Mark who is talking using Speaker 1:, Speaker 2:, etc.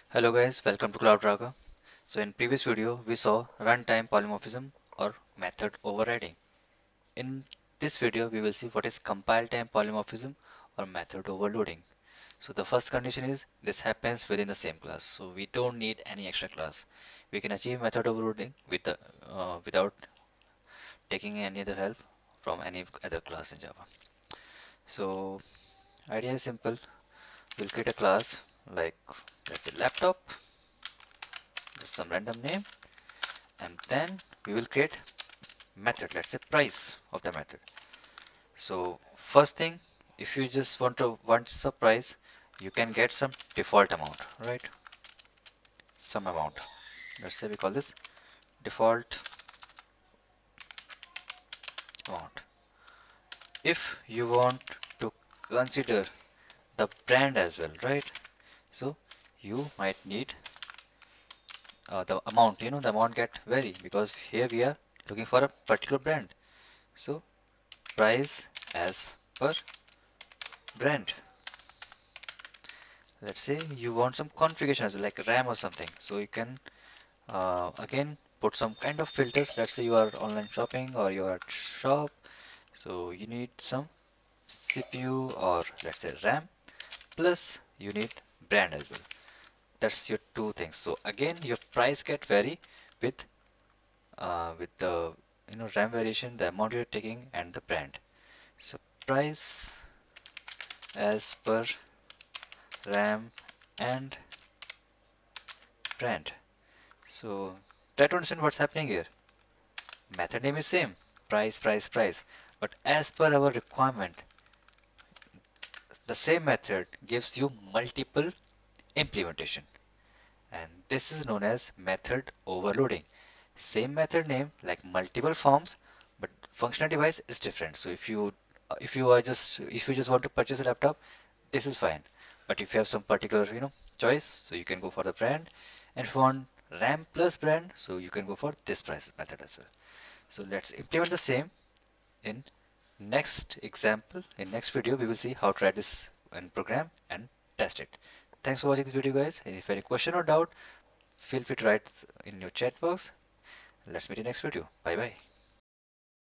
Speaker 1: Hello guys, welcome to CloudRaga. So in previous video we saw runtime polymorphism or method overriding. In this video we will see what is compile time polymorphism or method overloading. So the first condition is this happens within the same class. So we don't need any extra class. We can achieve method overloading without taking any other help from any other class in Java. So idea is simple. We'll create a class like let's say laptop, just some random name, and then we will create method, let's say price of the method. So first thing, if you just want some price, you can get some default amount, right? Some amount, let's say we call this default amount. If you want to consider the brand as well, right? So you might need the amount, the amount get vary because here we are looking for a particular brand. So price as per brand. Let's say you want some configuration as well, like RAM or something, so you can again put some kind of filters. Let's say you are online shopping or you are at shop, so you need some CPU or let's say RAM, plus you need brand as well. That's your two things. So again your price get vary with with the RAM variation, the amount you're taking, and the brand. So price as per RAM and brand. So try to understand what's happening here. Method name is same, price, but as per our requirement, the same method gives you multiple implementation, and this is known as method overloading. Same method name like multiple forms, but functional device is different. So if you just want to purchase a laptop, this is fine. But if you have some particular choice, so you can go for the brand, and if you want RAM plus brand, so you can go for this price method as well. So let's implement the same in next example. In next video we will see how to write this in program and test it. Thanks for watching this video guys, and if any question or doubt, feel free to write in your chat box. Let's meet in next video. Bye bye.